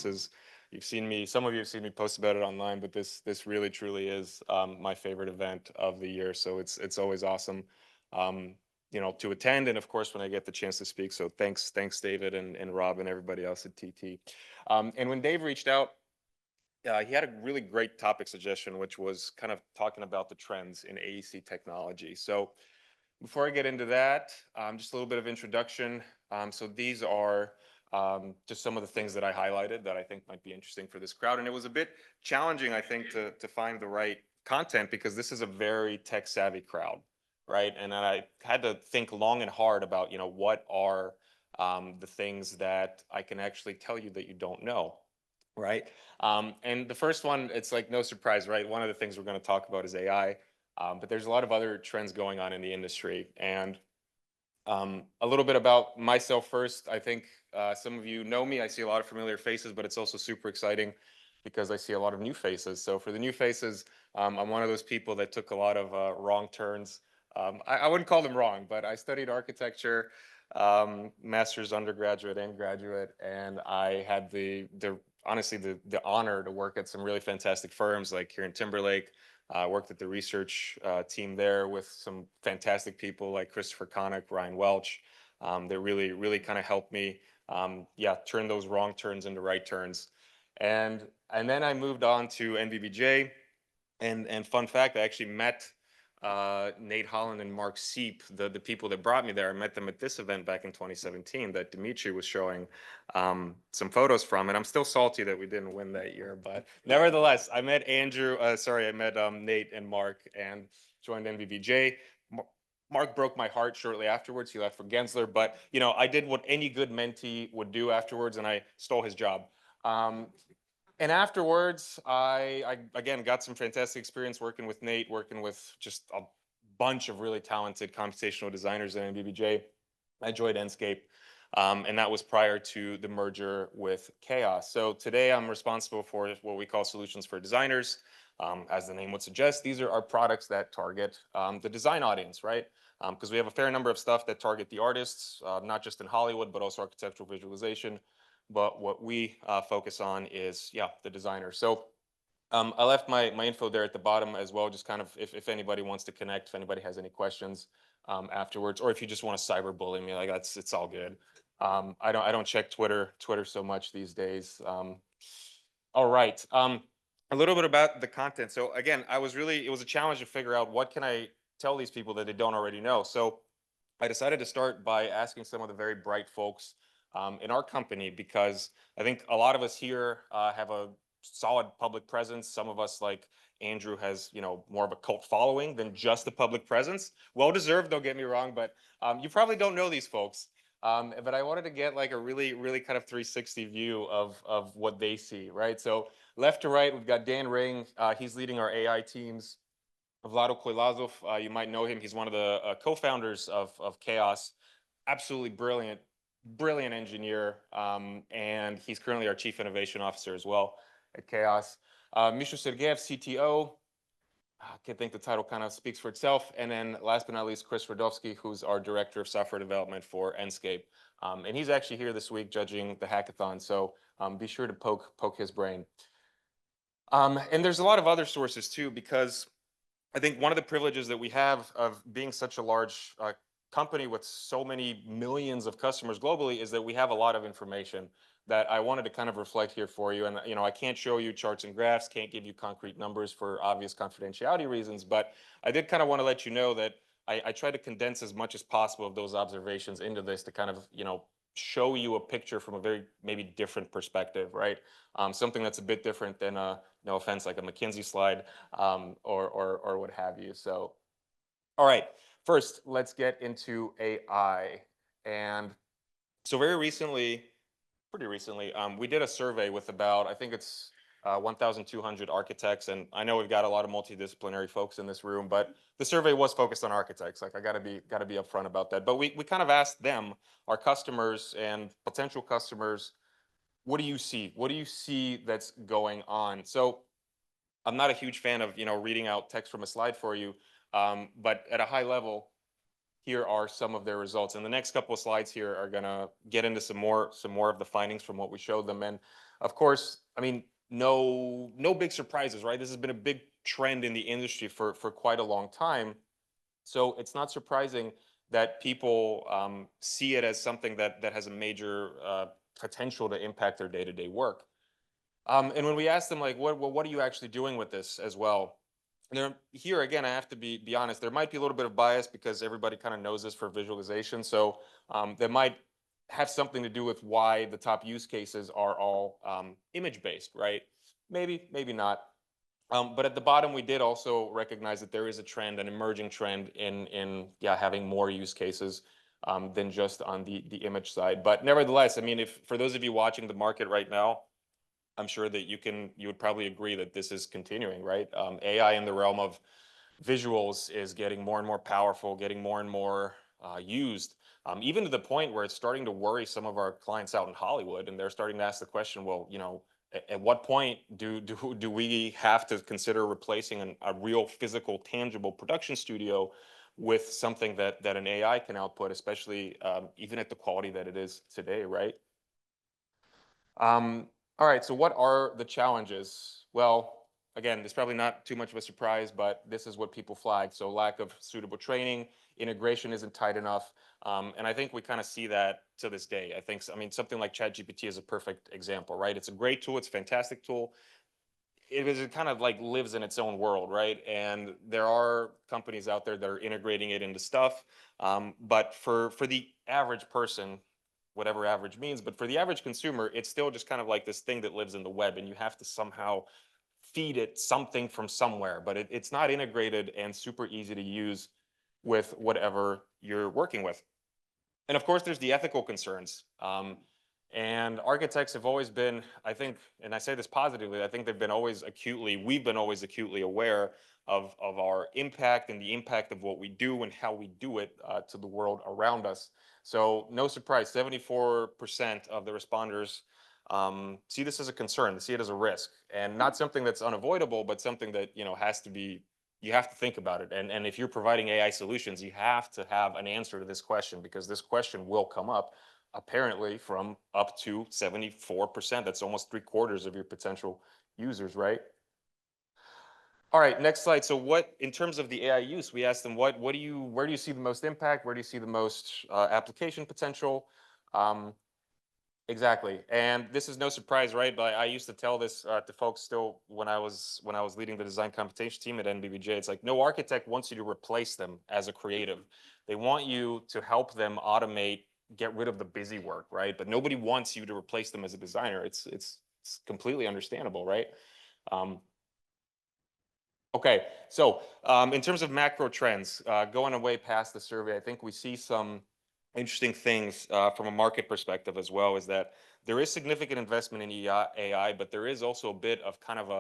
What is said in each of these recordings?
some of you have seen me post about it online, but this really truly is my favorite event of the year. So it's always awesome, to attend, and of course when I get the chance to speak. So thanks, David and Rob and everybody else at TT. And when Dave reached out, he had a really great topic suggestion, which was kind of talking about the trends in AEC technology. So before I get into that, just a little bit of introduction. So these are just some of the things that I highlighted that I think might be interesting for this crowd. And it was a bit challenging, I think, to find the right content, because this is a very tech savvy crowd, right? And I had to think long and hard about, what are the things that I can actually tell you that you don't know, right? And the first one, it's like no surprise, right? One of the things we're going to talk about is AI. But there's a lot of other trends going on in the industry. And a little bit about myself first. I think some of you know me. I see a lot of familiar faces, but it's also super exciting because I see a lot of new faces. So for the new faces, I'm one of those people that took a lot of wrong turns. I wouldn't call them wrong, but I studied architecture, master's, undergraduate and graduate, and I had honestly the honor to work at some really fantastic firms like here in Timberlake. I worked at the research team there with some fantastic people like Christopher Connick, Ryan Welch. That really kind of helped me, turn those wrong turns into right turns. And then I moved on to NBBJ. And fun fact, I actually met Nate Holland and Mark Seep, the people that brought me there. I met them at this event back in 2017 that Dimitri was showing some photos from, and I'm still salty that we didn't win that year. But nevertheless, I met Nate and Mark and joined NBBJ. Mark broke my heart shortly afterwards. He left for Gensler, but I did what any good mentee would do afterwards, and I stole his job. And afterwards, I again got some fantastic experience working with Nate, working with just a bunch of really talented computational designers at NBBJ. I joined Enscape, and that was prior to the merger with Chaos. So today I'm responsible for what we call solutions for designers. As the name would suggest, these are our products that target the design audience, right? Because we have a fair number of stuff that target the artists, not just in Hollywood, but also architectural visualization. But what we focus on is, the designer. So I left my info there at the bottom as well, just kind of if anybody wants to connect, if anybody has any questions afterwards, or if you just want to cyberbully me, like it's all good. I don't check Twitter so much these days. All right. A little bit about the content. So again, it was a challenge to figure out what can I tell these people that they don't already know. So I decided to start by asking some of the very bright folks in our company, because I think a lot of us here have a solid public presence. Some of us, like Andrew, has more of a cult following than just a public presence. Well deserved, don't get me wrong, but you probably don't know these folks. But I wanted to get like a really kind of 360 view of what they see, right? So left to right, we've got Dan Ring. He's leading our AI teams. Vlado Koilazov, you might know him. He's one of the co-founders of Chaos. Absolutely brilliant engineer, and he's currently our chief innovation officer as well at Chaos. Misha Sergeyev, CTO. I think the title kind of speaks for itself. And then last but not least, Chris Radovsky, who's our director of software development for Enscape. And he's actually here this week judging the hackathon. So be sure to poke his brain. And there's a lot of other sources too, because I think one of the privileges that we have of being such a large company with so many millions of customers globally is that we have a lot of information that I wanted to kind of reflect here for you. And I can't show you charts and graphs, can't give you concrete numbers for obvious confidentiality reasons, but I did kind of want to let you know that I try to condense as much as possible of those observations into this to kind of show you a picture from a very maybe different perspective, right? Something that's a bit different than no offense, like a McKinsey slide or what have you. So, all right. First, let's get into AI. And so pretty recently, we did a survey with about, I think it's 1,200 architects. And I know we've got a lot of multidisciplinary folks in this room, but the survey was focused on architects. Like I gotta be upfront about that. But we kind of asked them, our customers and potential customers, what do you see? What do you see that's going on? So I'm not a huge fan of reading out text from a slide for you, but at a high level, here are some of their results. And the next couple of slides here are gonna get into some more of the findings from what we showed them. And Of course, I mean, no big surprises, right? This has been a big trend in the industry for quite a long time. So it's not surprising that people see it as something that has a major potential to impact their day-to-day work. And when we ask them, like, what are you actually doing with this as well? And here again, I have to be honest. There might be a little bit of bias because everybody kind of knows this for visualization. So that might have something to do with why the top use cases are all image based, right? Maybe, maybe not. But at the bottom, we did also recognize that there is a trend, an emerging trend in yeah, having more use cases than just on the image side. But nevertheless, I mean, if for those of you watching the market right now, I'm sure that you would probably agree that this is continuing, right? AI in the realm of visuals is getting more and more powerful, getting more and more used, even to the point where it's starting to worry some of our clients out in Hollywood, and they're starting to ask the question, well, you know, at what point do we have to consider replacing a real physical, tangible production studio with something that an AI can output, especially even at the quality that it is today, right? All right, so what are the challenges? Well, again, it's probably not too much of a surprise, but this is what people flag. So lack of suitable training, integration isn't tight enough. And I think we kind of see that to this day. I mean, something like ChatGPT is a perfect example, right? It's a great tool. It's a fantastic tool. It kind of like lives in its own world, right? And there are companies out there that are integrating it into stuff. But for the average person, whatever average means, but for the average consumer, it's still just kind of like this thing that lives in the web, and you have to somehow feed it something from somewhere, but it's not integrated and super easy to use with whatever you're working with. And of course, there's the ethical concerns. And architects have always been, I think, and I say this positively, I think we've been always acutely aware of our impact and the impact of what we do and how we do it to the world around us. So no surprise, 74% of the responders see this as a concern, see it as a risk, and not something that's unavoidable, but something that, you know, has to be, you have to think about it. And if you're providing AI solutions, you have to have an answer to this question, because this question will come up apparently from up to 74%. That's almost 3/4 of your potential users, right? All right, next slide. So what, in terms of the AI use, we asked them, where do you see the most impact? Where do you see the most application potential? Exactly. And this is no surprise, right? But I used to tell this to folks still when I was leading the design computation team at NBBJ. It's like, no architect wants you to replace them as a creative. They want you to help them automate, get rid of the busy work, right? But nobody wants you to replace them as a designer. It's completely understandable, right? Um, okay, so in terms of macro trends, going away past the survey, I think we see some interesting things from a market perspective as well. Is that there is significant investment in AI, but there is also a bit of kind of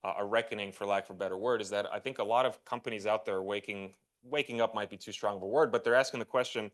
a reckoning, for lack of a better word. Is that I think a lot of companies out there are waking up might be too strong of a word, but they're asking the question,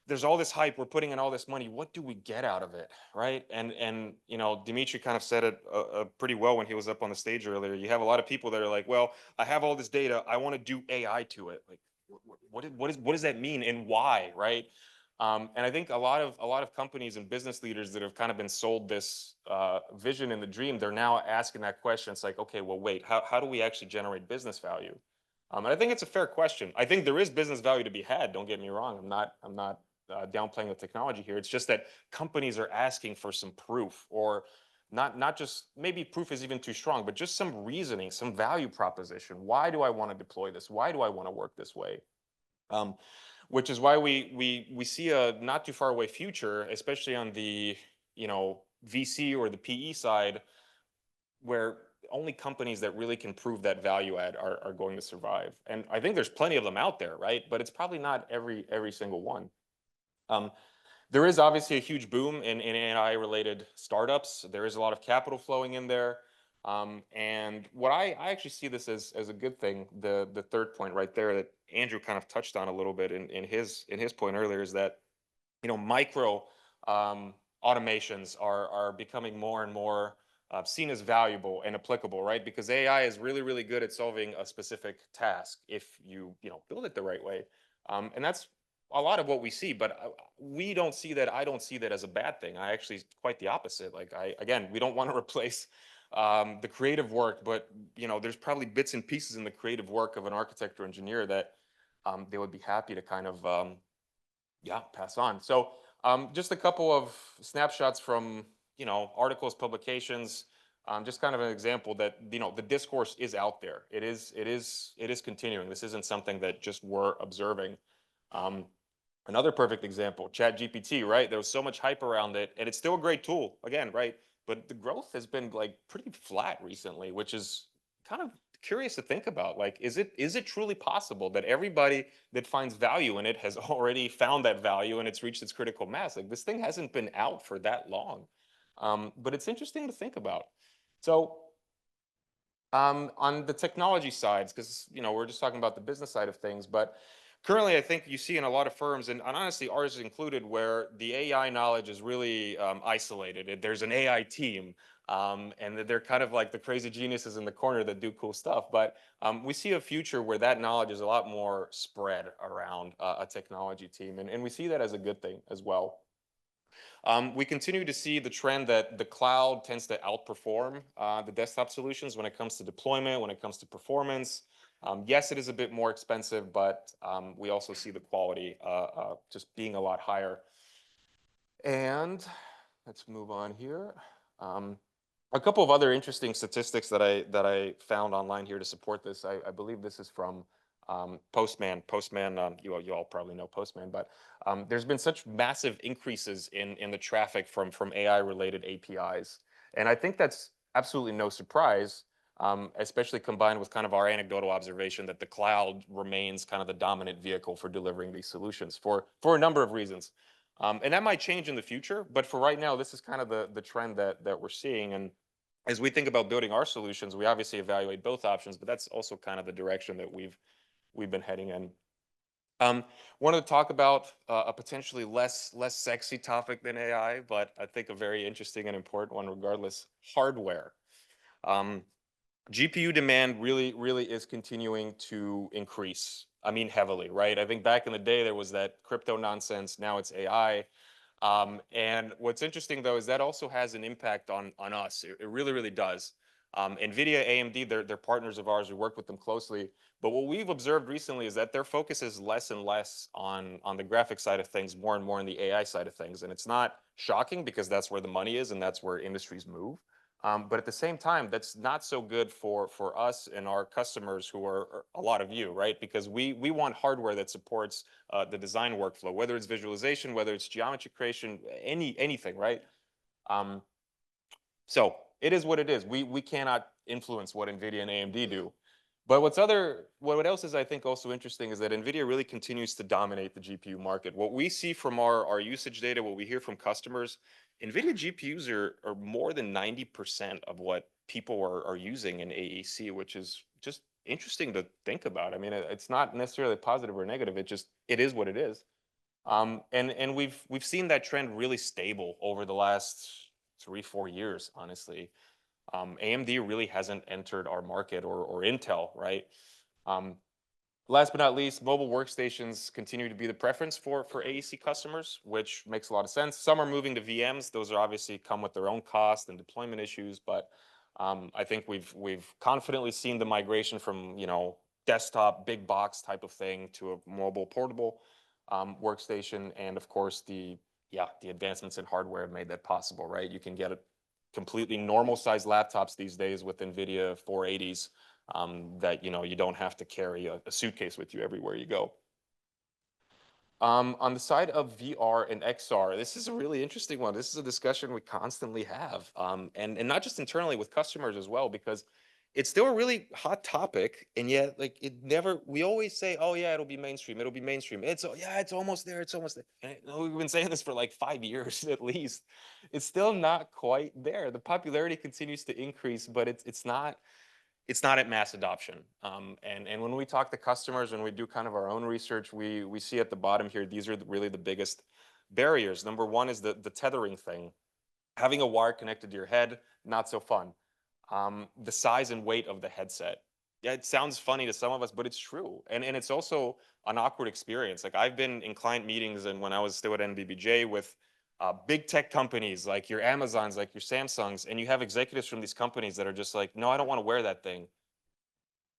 there's all this hype, we're putting in all this money, what do we get out of it, right? And you know, Dimitri kind of said it pretty well when he was up on the stage earlier. You have a lot of people that are like, well, I have all this data, I want to do AI to it. Like, what does that mean and why, right? And I think a lot of companies and business leaders that have kind of been sold this vision and the dream, they're now asking that question. It's like, okay, well, wait, how do we actually generate business value? And I think it's a fair question. I think there is business value to be had. Don't get me wrong. I'm not downplaying the technology here. It's just that companies are asking for some proof, or not just, maybe proof is even too strong, but just some reasoning, some value proposition. Why do I want to deploy this? Why do I want to work this way? Which is why we see a not too far away future, especially on the, you know, VC or the PE side, where only companies that really can prove that value add are going to survive. And I think there's plenty of them out there, right? But it's probably not every single one. There is obviously a huge boom in AI related startups. There is a lot of capital flowing in there. And what I actually see this as a good thing. The third point right there that Andrew kind of touched on a little bit in his point earlier is that, you know, micro automations are becoming more and more seen as valuable and applicable, right? Because AI is really good at solving a specific task if you know, build it the right way. And that's a lot of what we see, but we don't see that. I don't see that as a bad thing. I actually quite the opposite. Like again, we don't want to replace the creative work, but there's probably bits and pieces in the creative work of an architect or engineer that they would be happy to kind of yeah, pass on. So just a couple of snapshots from articles, publications, just kind of an example that the discourse is out there. It is continuing. This isn't something that just we're observing. Um, Another perfect example, ChatGPT, right? There was so much hype around it, and it's still a great tool, again, right? But the growth has been like pretty flat recently, which is kind of curious to think about. Like, is it truly possible that everybody that finds value in it has already found that value and it's reached its critical mass? Like, this thing hasn't been out for that long, but it's interesting to think about. So on the technology sides, because we're just talking about the business side of things, but currently I think you see in a lot of firms, and honestly ours included, where the AI knowledge is really isolated. There's an AI team, and they're kind of like the crazy geniuses in the corner that do cool stuff. But we see a future where that knowledge is a lot more spread around a technology team, and we see that as a good thing as well. We continue to see the trend that the cloud tends to outperform the desktop solutions when it comes to deployment, when it comes to performance. Yes, it is a bit more expensive, but we also see the quality just being a lot higher. And let's move on here. A couple of other interesting statistics that I found online here to support this. I believe this is from Postman. Postman, you all probably know Postman, but there's been such massive increases in the traffic from AI related APIs, and I think that's absolutely no surprise, especially combined with kind of our anecdotal observation that the cloud remains kind of the dominant vehicle for delivering these solutions for a number of reasons. And that might change in the future, but for right now, this is kind of the trend that we're seeing. And as we think about building our solutions, we obviously evaluate both options, but that's also kind of the direction that we've been heading in. Wanted to talk about a potentially less sexy topic than AI, but I think a very interesting and important one regardless: hardware. Um, GPU demand really is continuing to increase. I mean, heavily, right? I think back in the day there was that crypto nonsense. Now it's AI. And what's interesting though is that also has an impact on us. It really does. NVIDIA, AMD, they're partners of ours. We work with them closely. But what we've observed recently is that their focus is less and less on the graphic side of things, more and more on the AI side of things. And it's not shocking because that's where the money is and that's where industries move. But at the same time, that's not so good for us and our customers, who are a lot of you, right? Because we want hardware that supports the design workflow, whether it's visualization, whether it's geometry creation, anything, right? So it is what it is. We cannot influence what NVIDIA and AMD do. But what else is I think also interesting is that NVIDIA really continues to dominate the GPU market. What we see from our usage data, what we hear from customers, NVIDIA GPUs are more than 90% of what people are using in AEC, which is just interesting to think about. I mean, it's not necessarily positive or negative. It is what it is. And we've seen that trend really stable over the last 3-4 years, honestly. AMD really hasn't entered our market, or Intel, right? Last but not least, mobile workstations continue to be the preference for AEC customers, which makes a lot of sense. Some are moving to VMs. Those are obviously come with their own cost and deployment issues, but I think we've confidently seen the migration from desktop big box type of thing to a mobile portable workstation, and of course the advancements in hardware have made that possible, right? You can get a completely normal sized laptops these days with NVIDIA 480s, that you don't have to carry a suitcase with you everywhere you go. On the side of VR and XR, this is a really interesting one. This is a discussion we constantly have, and not just internally with customers as well, because it's still a really hot topic, and yet like we always say, oh yeah, it'll be mainstream, it's almost there, and we've been saying this for like 5 years at least. It's still not quite there. The popularity continues to increase, but it's not at mass adoption. And when we talk to customers, when we do kind of our own research, we see at the bottom here, these are really the biggest barriers. Number one is the tethering thing. Having a wire connected to your head, not so fun. The size and weight of the headset. Yeah, it sounds funny to some of us, but it's true. And it's also an awkward experience. Like I've been in client meetings and when I was still at NBBJ with big tech companies like your Amazons, like your Samsungs, and you have executives from these companies that are just like, no, I don't want to wear that thing.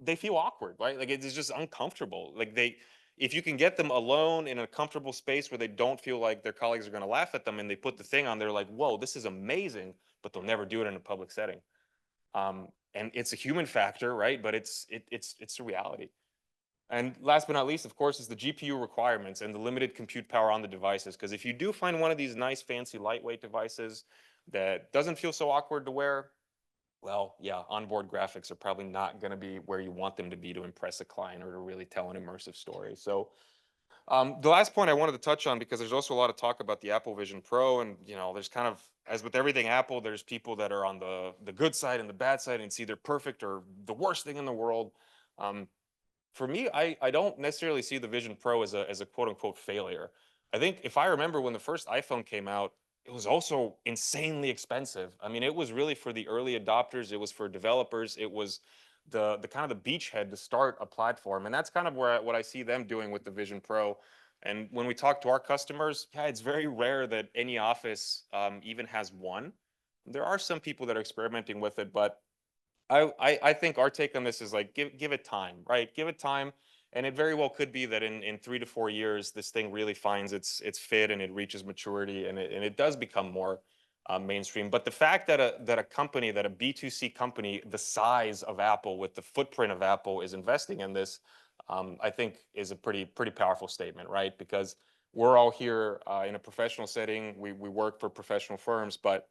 They feel awkward, right? Like it's just uncomfortable. Like if you can get them alone in a comfortable space where they don't feel like their colleagues are going to laugh at them and they put the thing on, they're like, whoa, this is amazing, but they'll never do it in a public setting. And it's a human factor, right? But it's a reality. And last but not least, of course, is the GPU requirements and the limited compute power on the devices. Because if you do find one of these nice, fancy, lightweight devices that doesn't feel so awkward to wear, well, yeah, onboard graphics are probably not going to be where you want them to be to impress a client or to really tell an immersive story. So the last point I wanted to touch on, because there's also a lot of talk about the Apple Vision Pro, and there's kind of, as with everything Apple, there's people that are on the good side and the bad side, and it's either perfect or the worst thing in the world. Um, for me, I don't necessarily see the Vision Pro as a quote unquote failure. I think if I remember when the first iPhone came out, it was also insanely expensive. I mean, it was really for the early adopters, it was for developers, it was the kind of the beachhead to start a platform. And that's kind of where what I see them doing with the Vision Pro. And when we talk to our customers, yeah, it's very rare that any office even has one. There are some people that are experimenting with it, but I think our take on this is like give it time, right? Give it time, and it very well could be that in 3 to 4 years this thing really finds its fit and it reaches maturity and it does become more mainstream. But the fact that a company, that a B2C company the size of Apple with the footprint of Apple is investing in this, I think is a pretty powerful statement, right? Because we're all here in a professional setting. We work for professional firms, but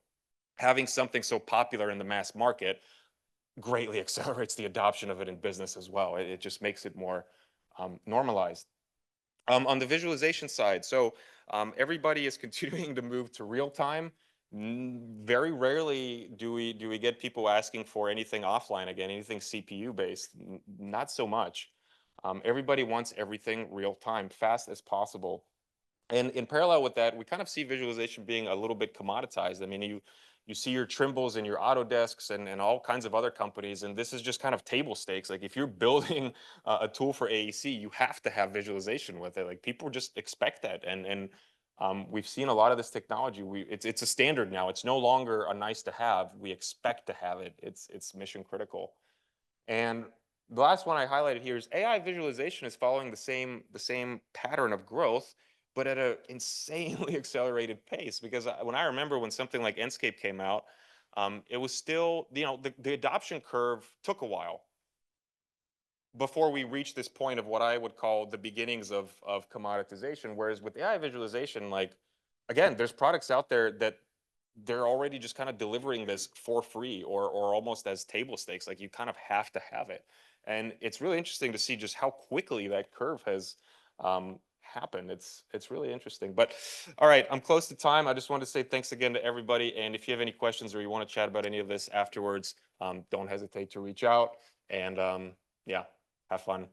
having something so popular in the mass market greatly accelerates the adoption of it in business as well. It just makes it more normalized. On the visualization side, so everybody is continuing to move to real time. Very rarely do we get people asking for anything offline again, anything CPU based. Not so much. Everybody wants everything real time, fast as possible. And in parallel with that, we kind of see visualization being a little bit commoditized. I mean, you see your Trimbles and your Autodesks and all kinds of other companies, and this is just kind of table stakes. Like if you're building a tool for AEC, you have to have visualization with it. Like people just expect that, and we've seen a lot of this technology. It's a standard now. It's no longer a nice to have. We expect to have it. It's mission critical. And the last one I highlighted here is AI visualization is following the same pattern of growth, but at an insanely accelerated pace. Because when I remember when something like Enscape came out, it was still, the adoption curve took a while before we reached this point of what I would call the beginnings of commoditization. Whereas with AI visualization, like again, there's products out there that they're already just kind of delivering this for free or almost as table stakes. Like you kind of have to have it. And it's really interesting to see just how quickly that curve has happened. It's really interesting. But all right, I'm close to time. I just wanted to say thanks again to everybody. And if you have any questions or you want to chat about any of this afterwards, don't hesitate to reach out. And yeah, have fun.